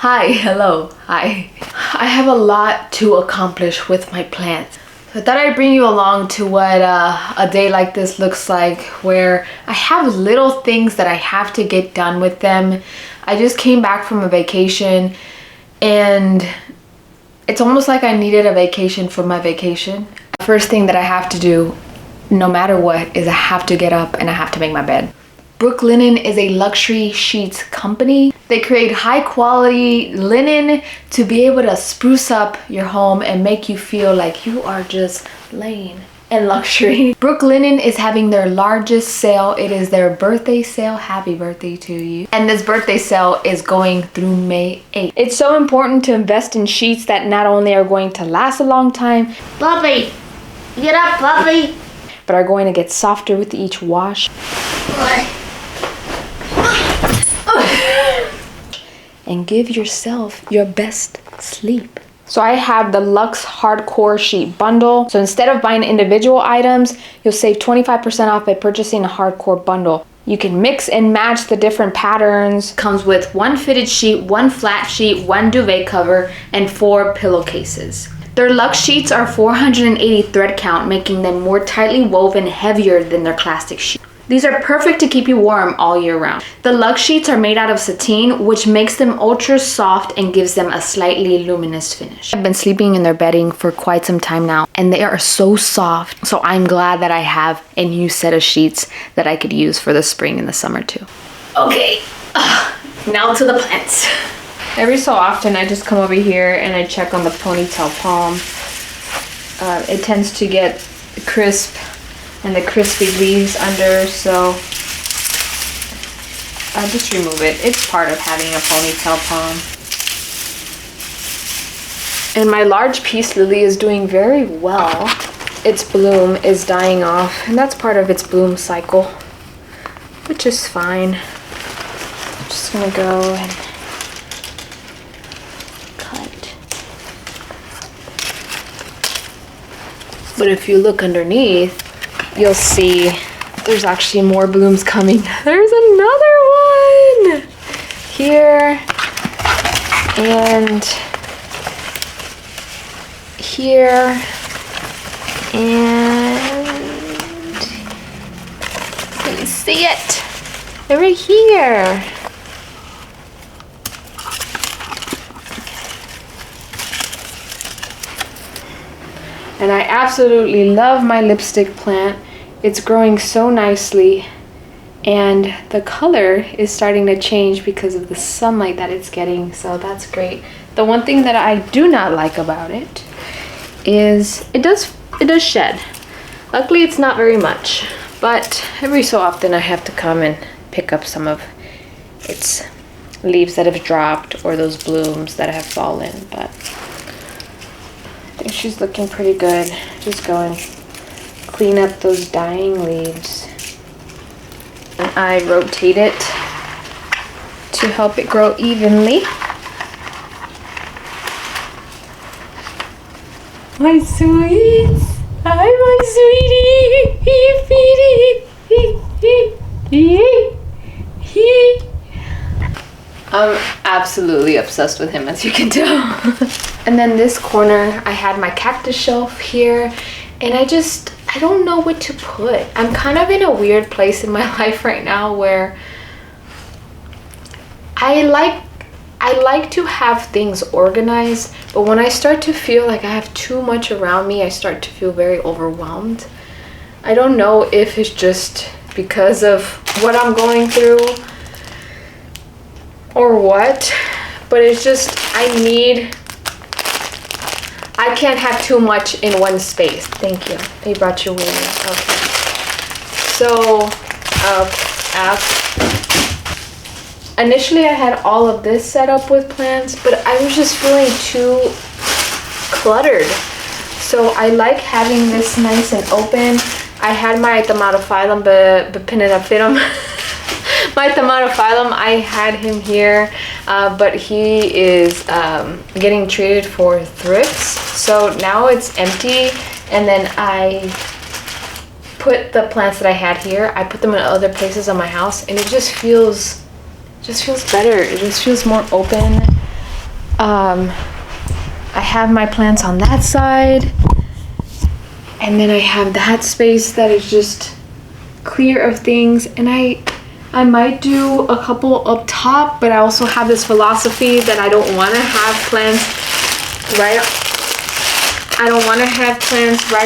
Hi, hello, hi. I have a lot to accomplish with my plants. So I thought I'd bring you along to what a day like this looks like, where I have little things that I have to get done with them. I just came back from a vacation and it's almost like I needed a vacation for my vacation. First thing that I have to do, no matter what, is I have to get up and I have to make my bed. Brooklinen is a luxury sheets company. They create high quality linen to be able to spruce up your home and make you feel like you are just laying in luxury. Brooklinen is having their largest sale. It is their birthday sale. Happy birthday to you. And this birthday sale is going through May 8th. It's so important to invest in sheets that not only are going to last a long time, Puppy, get up, puppy. but are going to get softer with each wash. And give yourself your best sleep. So I have the Luxe Hardcore Sheet Bundle. So instead of buying individual items, you'll save 25% off by purchasing a hardcore bundle. You can mix and match the different patterns. Comes with one fitted sheet, one flat sheet, one duvet cover, and 4 pillowcases. Their Luxe sheets are 480 thread count, making them more tightly woven, heavier than their classic sheets. These are perfect to keep you warm all year round. The Luxe sheets are made out of sateen, which makes them ultra soft and gives them a slightly luminous finish. I've been sleeping in their bedding for quite some time now, and they are so soft. So I'm glad that I have a new set of sheets that I could use for the spring and the summer too. Okay, now to the plants. Every so often I just come over here and I check on the ponytail palm. It tends to get crisp and the crispy leaves under, so I'll just remove it. It's part of having a ponytail palm. And my large peace lily is doing very well. Its bloom is dying off, and that's part of its bloom cycle, which is fine. I'm just gonna go and cut. But if you look underneath, you'll see there's actually more blooms coming. There's another one here and here and can you see it? They're right here. And I absolutely love my lipstick plant. It's growing so nicely and the color is starting to change because of the sunlight that it's getting, so that's great. The one thing that I do not like about it is it does shed. Luckily it's not very much, but every so often I have to come and pick up some of its leaves that have dropped or those blooms that have fallen, but I think she's looking pretty good. Just go and clean up those dying leaves. And I rotate it to help it grow evenly. My sweets! Hi, my sweetie! I'm absolutely obsessed with him, as you can tell. And then this corner, I had my cactus shelf here, and I don't know what to put. I'm kind of in a weird place in my life right now where I like to have things organized, but when I start to feel like I have too much around me, I start to feel very overwhelmed. I don't know if it's just because of what I'm going through or what, but it's just I can't have too much in one space. Thank you. They brought your wiener. Okay. So, initially I had all of this set up with plants, but I was just feeling too cluttered. So I like having this nice and open. I had my tomatophyllum bipinidophyllum. My tomatophyllum, I had him here, but he is getting treated for thrifts. So now it's empty, and then I put the plants that I had here, I put them in other places on my house, and it just feels better. It just feels more open. I have my plants on that side. And then I have that space that is just clear of things. And I might do a couple up top, but I also have this philosophy that I don't want to have plants right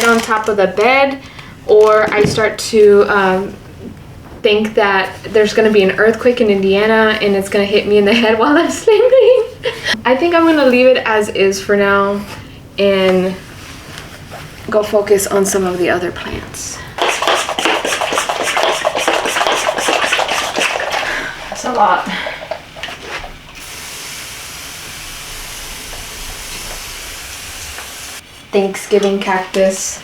on top of the bed, or I start to think that there's going to be an earthquake in Indiana and it's going to hit me in the head while I'm sleeping. I think I'm going to leave it as is for now and go focus on some of the other plants. That's a lot. Thanksgiving cactus.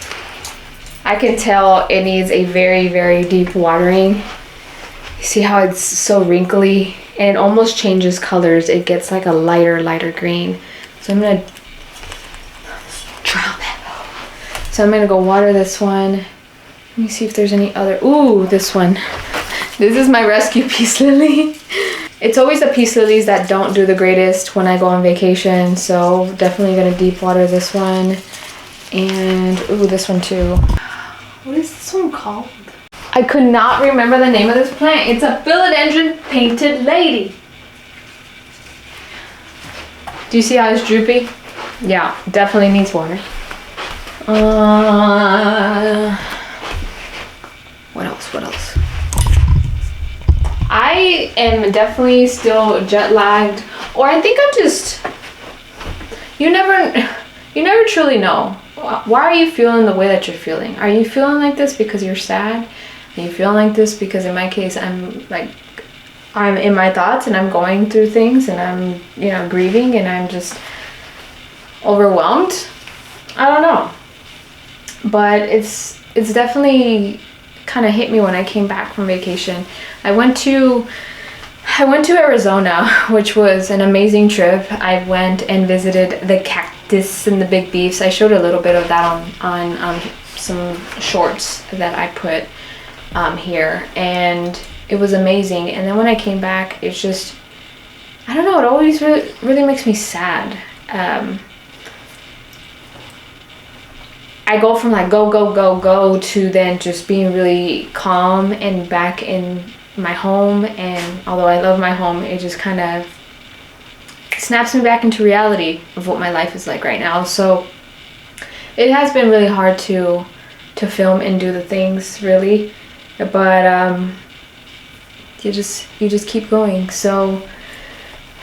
I can tell it needs a very, very deep watering. You see how it's so wrinkly and it almost changes colors. It gets like a lighter green. So I'm gonna drown that. So I'm gonna go water this one. Let me see if there's any other. Ooh, this one. This is my rescue peace lily. It's always the peace lilies that don't do the greatest when I go on vacation. So definitely gonna deep water this one. And ooh, this one too. What is this one called? I could not remember the name of this plant. It's a philodendron painted lady. Do you see how it's droopy? Yeah, definitely needs water. What else? I am definitely still jet lagged, or I think I'm just, you never truly know. Why are you feeling the way that you're feeling? Are you feeling like this because you're sad? Are you feeling like this because in my case I'm in my thoughts and I'm going through things and I'm grieving and I'm just overwhelmed? I don't know. But it's definitely kind of hit me when I came back from vacation. I went to Arizona, which was an amazing trip. I went and visited the cactus and the big beefs. I showed a little bit of that on some shorts that I put here, and it was amazing. And then when I came back, it's just, I don't know, it always really makes me sad. I go from like go to then just being really calm and back in my home, and although I love my home, it just kind of snaps me back into reality of what my life is like right now. So it has been really hard to film and do the things, really, but you just keep going. So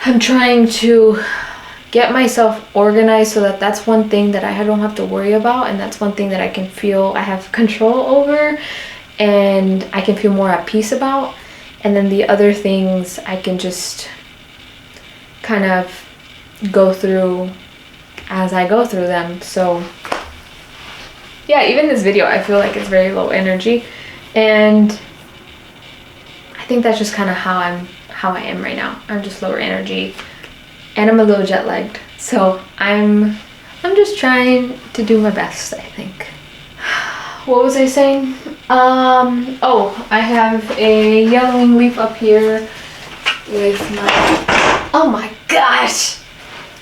I'm trying to get myself organized so that that's one thing that I don't have to worry about, and that's one thing that I can feel I have control over and I can feel more at peace about. And then the other things I can just kind of go through as I go through them. So yeah, even this video I feel like it's very low energy, and I think that's just kind of how I am right now. I'm just lower energy and I'm a little jet lagged. So I'm just trying to do my best, I think. What was I saying? Oh, I have a yellowing leaf up here with my, oh my gosh,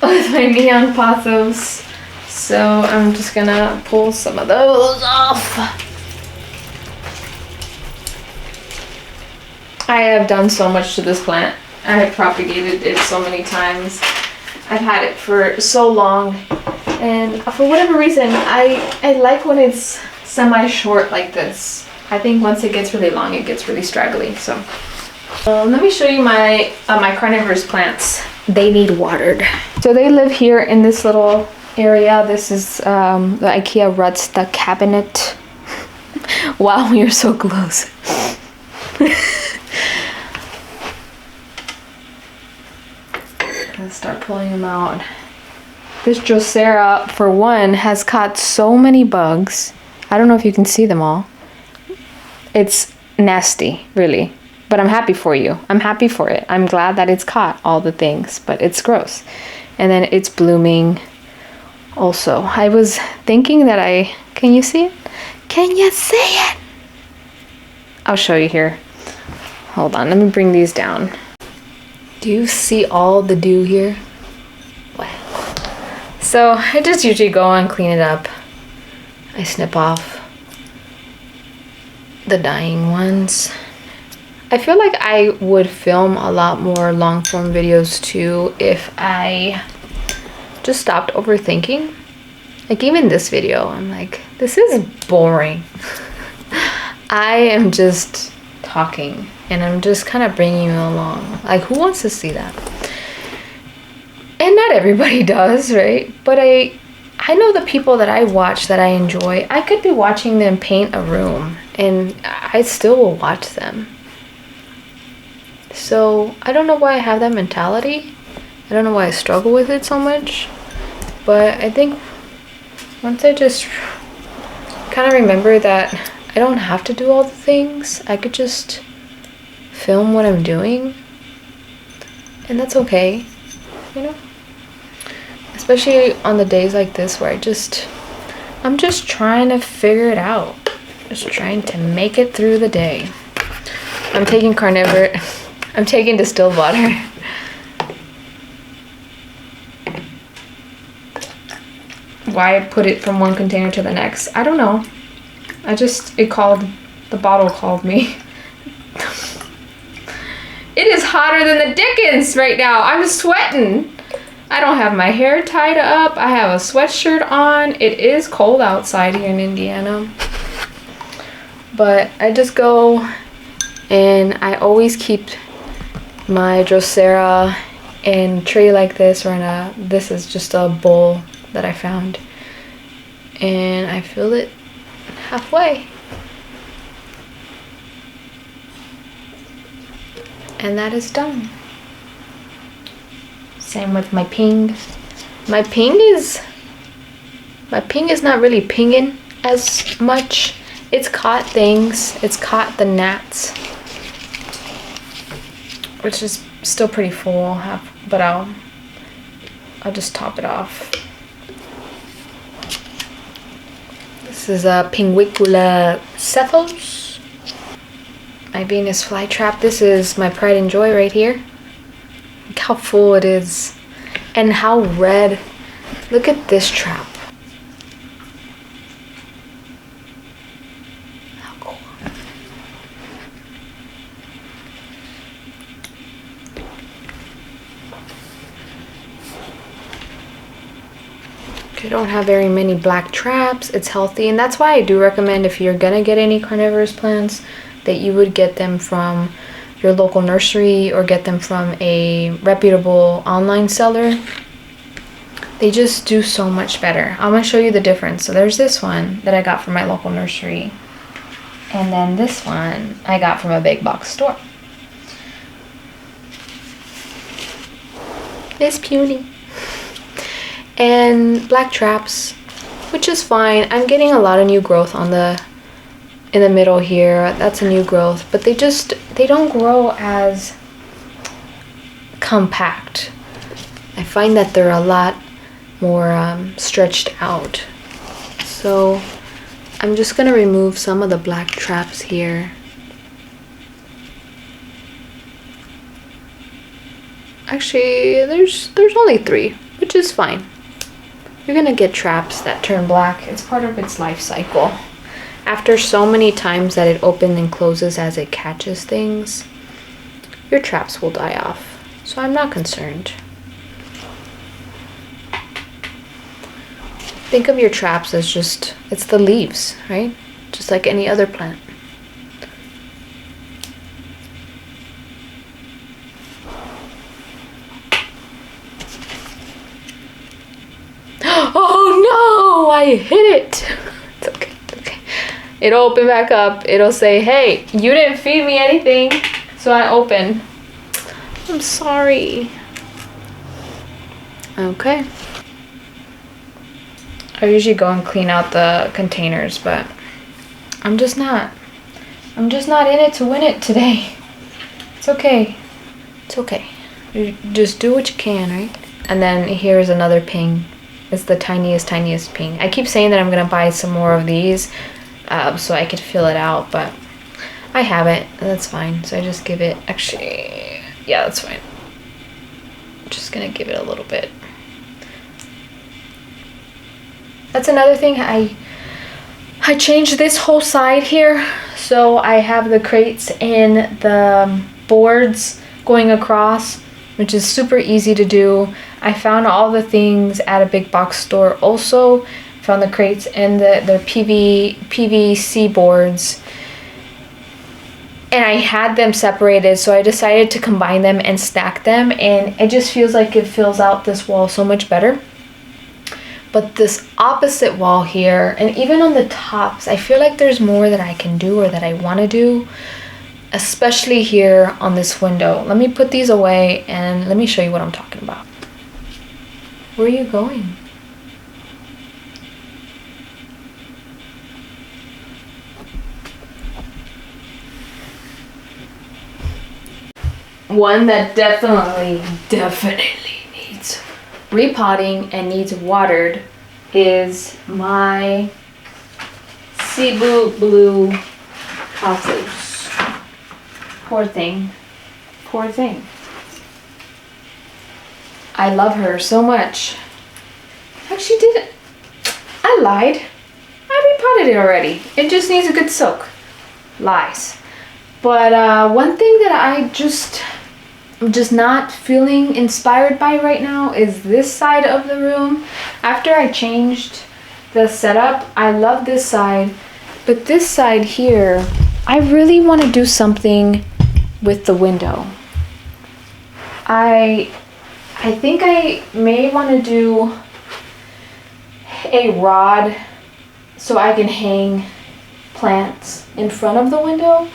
with my neon pothos. So I'm just gonna pull some of those off. I have done so much to this plant. I have propagated it so many times. I've had it for so long, and for whatever reason, I like when it's semi-short like this. I think once it gets really long, it gets really straggly. So let me show you my my carnivorous plants. They need watered. So they live here in this little area. This is the IKEA Rutsta cabinet. Wow, we are so close. Let's start pulling them out. This Drosera, for one, has caught so many bugs. I don't know if you can see them all. It's nasty, really. But I'm happy for you. I'm happy for it. I'm glad that it's caught all the things, but it's gross. And then it's blooming also. I was thinking that can you see it? Can you see it? I'll show you here. Hold on, let me bring these down. Do you see all the dew here? So I just usually go and clean it up. I snip off the dying ones. I feel like I would film a lot more long form videos too if I just stopped overthinking. Like even this video, I'm like, this is boring. I am just talking and I'm just kind of bringing you along. Like who wants to see that? And not everybody does, right? But I know the people that I watch that I enjoy. I could be watching them paint a room and I still will watch them. So I don't know why I have that mentality. I don't know why I struggle with it so much. But I think once I just kind of remember that I don't have to do all the things. I could just film what I'm doing. And that's okay, you know? Especially on the days like this where I'm just trying to figure it out. Just trying to make it through the day. I'm taking distilled water. Why I put it from one container to the next, I don't know. The bottle called me. It is hotter than the dickens right now. I'm sweating. I don't have my hair tied up. I have a sweatshirt on. It is cold outside here in Indiana. But I just go and I always keep my Drosera in a tray like this or this is just a bowl that I found. And I fill it halfway. And that is done. Same with my ping. My ping is not really pinging as much. It's caught things. It's caught the gnats, which is still pretty full. But I'll just top it off. This is a Pinguicula cephos. My Venus flytrap. This is my pride and joy right here. Look how full it is and how red. Look at this trap. How cool. I don't have very many black traps. It's healthy, and that's why I do recommend if you're gonna get any carnivorous plants that you would get them from your local nursery or get them from a reputable online seller. They just do so much better. I'm gonna show you the difference. So there's this one that I got from my local nursery, and then this one I got from a big box store. It's puny. And black traps, which is fine. I'm getting a lot of new growth in the middle here. That's a new growth, but they don't grow as compact. I find that they're a lot more stretched out. So I'm just gonna remove some of the black traps here. Actually, there's only 3, which is fine. You're gonna get traps that turn black. It's part of its life cycle. After so many times that it opens and closes as it catches things, your traps will die off. So I'm not concerned. Think of your traps as it's the leaves, right? Just like any other plant. Oh no, I hit it. It's okay. It'll open back up. It'll say, hey, you didn't feed me anything, so I open. I'm sorry. Okay. I usually go and clean out the containers, but I'm just not in it to win it today. It's okay. It's okay. You just do what you can, right? And then here's another ping. It's the tiniest ping. I keep saying that I'm gonna buy some more of these so I could fill it out, but I haven't. That's fine. So I just give it, actually, yeah, that's fine. I'm just gonna give it a little bit. That's another thing. I changed this whole side here. So I have the crates and the boards going across, which is super easy to do. I found all the things at a big box store also. Found the crates and the PVC boards. And I had them separated, so I decided to combine them and stack them, and it just feels like it fills out this wall so much better. But this opposite wall here, and even on the tops, I feel like there's more that I can do or that I want to do, especially here on this window. Let me put these away and let me show you what I'm talking about. Where are you going? One that definitely needs repotting and needs watered is my Cebu blue cactus. Poor thing. Poor thing. I love her so much. Actually didn't. I lied. I repotted it already. It just needs a good soak. Lies. But one thing that I'm just not feeling inspired by right now is this side of the room. After I changed the setup, I love this side, but this side here, I really want to do something with the window. I think I may want to do a rod so I can hang plants in front of the window.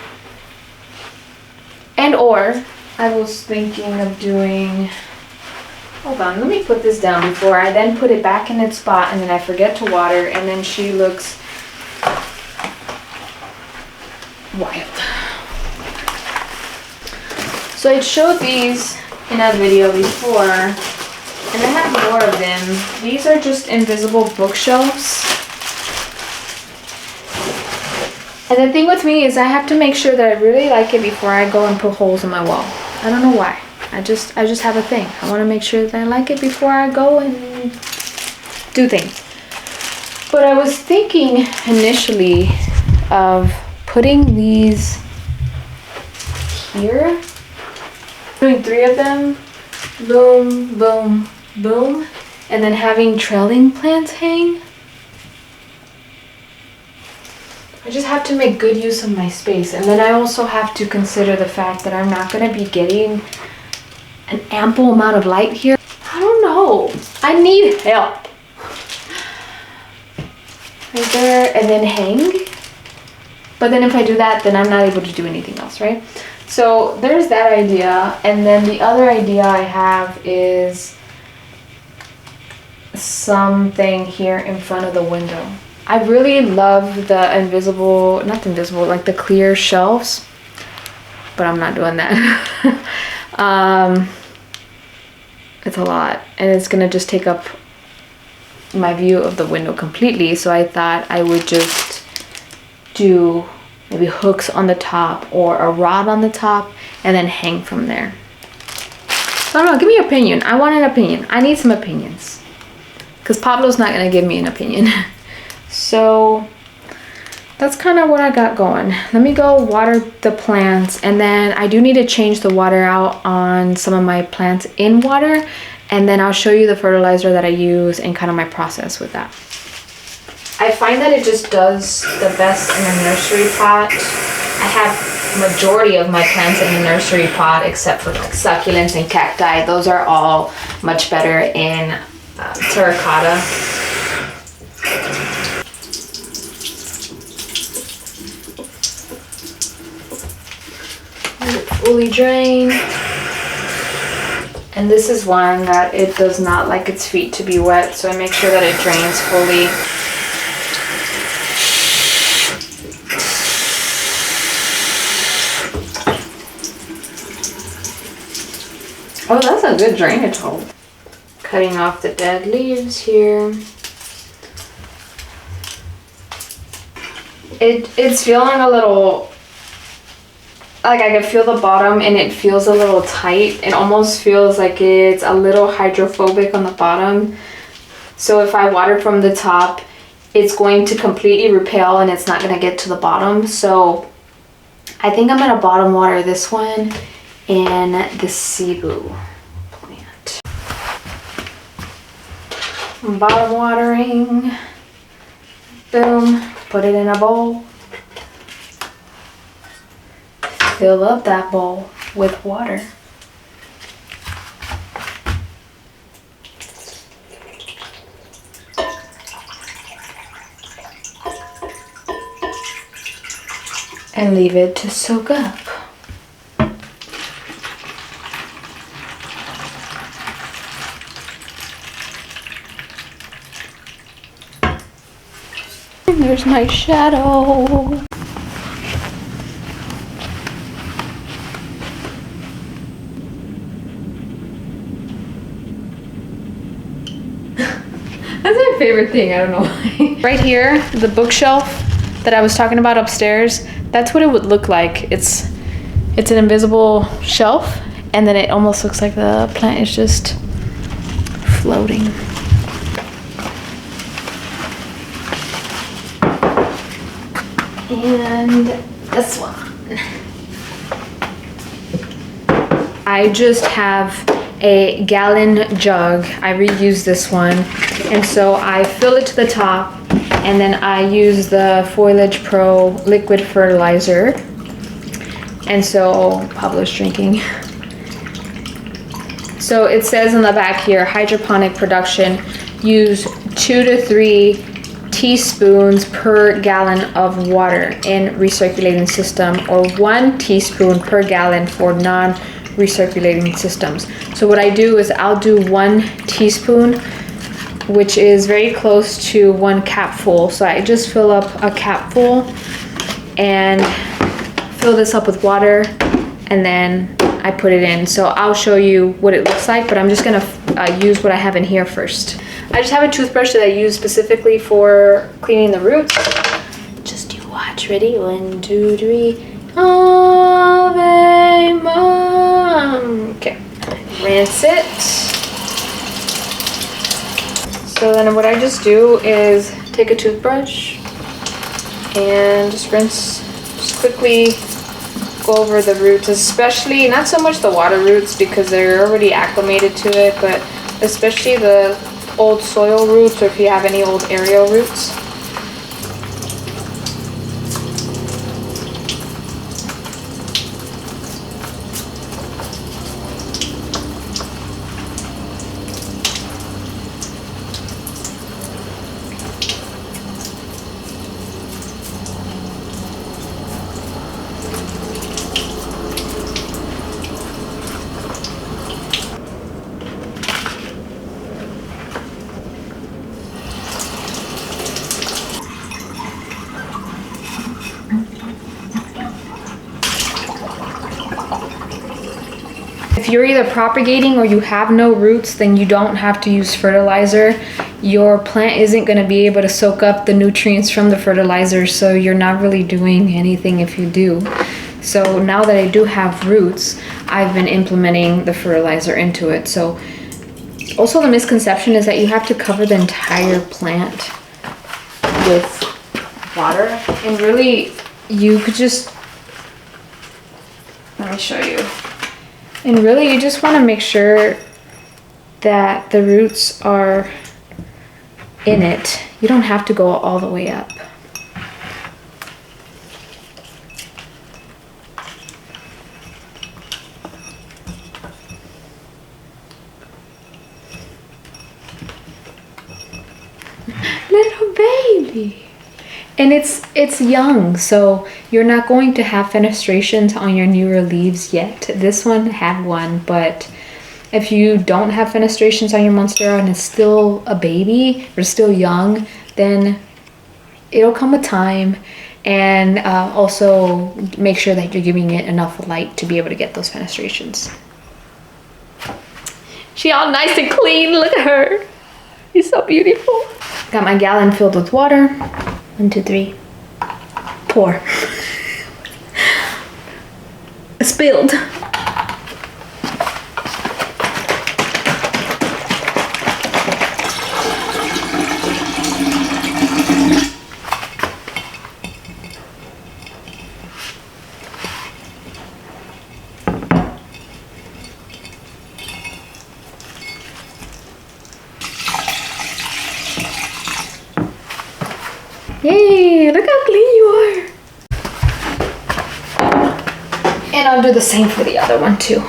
And or I was thinking of doing, hold on, let me put this down before I then put it back in its spot and then I forget to water and then she looks wild. So I showed these in a video before and I have more of them. These are just invisible bookshelves. And the thing with me is I have to make sure that I really like it before I go and put holes in my wall. I don't know why. I just have a thing. I want to make sure that I like it before I go and do things. But I was thinking initially of putting these here. Doing 3 of them. Boom, boom, boom. And then having trailing plants hang. I just have to make good use of my space. And then I also have to consider the fact that I'm not going to be getting an ample amount of light here. I don't know. I need help. Right there and then hang. But then if I do that, then I'm not able to do anything else, right? So there's that idea. And then the other idea I have is something here in front of the window. I really love the invisible, not the invisible, like the clear shelves, but I'm not doing that. It's a lot and it's gonna just take up my view of the window completely. So I thought I would just do maybe hooks on the top or a rod on the top and then hang from there. So I don't know, give me your opinion. I want an opinion. I need some opinions because Pablo's not gonna give me an opinion. So that's kind of what I got going. Let me go water the plants and then I do need to change the water out on some of my plants in water and then I'll show you the fertilizer that I use and kind of my process with that. I find that it just does the best in a nursery pot. I have majority of my plants in the nursery pot except for like succulents and cacti. Those are all much better in terracotta. Fully drained, and this is one that it does not like its feet to be wet, so I make sure that it drains fully. Oh, that's a good drainage hole. Cutting off the dead leaves here. It's feeling a little like I can feel the bottom and it feels a little tight. It almost feels like it's a little hydrophobic on the bottom. So if I water from the top, it's going to completely repel and it's not going to get to the bottom. So I think I'm going to bottom water this one and the Cebu plant. Bottom watering. Boom. Put it in a bowl. Fill up that bowl with water. And leave it to soak up. And there's my shadow. That's my favorite thing, I don't know why. Right here, the bookshelf that I was talking about upstairs, that's what it would look like. It's an invisible shelf, and then it almost looks like the plant is just floating. And this one. I just have a gallon jug. I reuse this one, and so I fill it to the top, and then I use the Foliage Pro liquid fertilizer. And so Pablo's drinking. So it says on the back here, hydroponic production, use 2 to 3 teaspoons per gallon of water in recirculating system, or 1 teaspoon per gallon for non-recirculating systems. So what I do is I'll do 1 teaspoon, which is very close to 1 capful. So I just fill up a capful and fill this up with water, and then I put it in. So I'll show you what it looks like, but I'm just gonna use what I have in here first. I just have a toothbrush that I use specifically for cleaning the roots. Just you watch. Ready? 1, 2, 3. Ave Mom. Okay. Rinse it. So then what I just do is take a toothbrush and just rinse, just quickly go over the roots, especially not so much the water roots because they're already acclimated to it, but especially the old soil roots, or if you have any old aerial roots. If you're either propagating or you have no roots, then you don't have to use fertilizer. Your plant isn't going to be able to soak up the nutrients from the fertilizer, so you're not really doing anything if you do. So now that I do have roots, I've been implementing the fertilizer into it. So also the misconception is that you have to cover the entire plant with water, and really you could just, let me show you. And really, you just want to make sure that the roots are in it. You don't have to go all the way up. Little baby. And it's young, so you're not going to have fenestrations on your newer leaves yet. This one had one, but if you don't have fenestrations on your Monstera and it's still a baby or still young, then it'll come with time. And also make sure that you're giving it enough light to be able to get those fenestrations. She all nice and clean. Look at her. She's so beautiful. Got my gallon filled with water. 1, 2, 3. Pour. Spilled. Yay, look how clean you are. And I'll do the same for the other one too.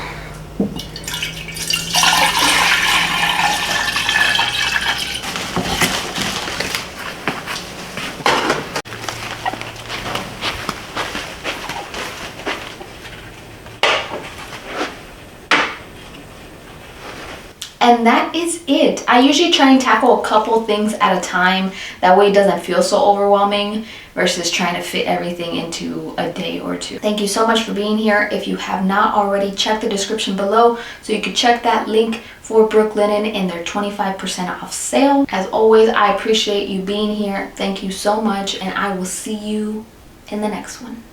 And that is it. I usually try and tackle a couple things at a time. That way it doesn't feel so overwhelming versus trying to fit everything into a day or two. Thank you so much for being here. If you have not already, check the description below so you can check that link for Brooklinen and their 25% off sale. As always, I appreciate you being here. Thank you so much, and I will see you in the next one.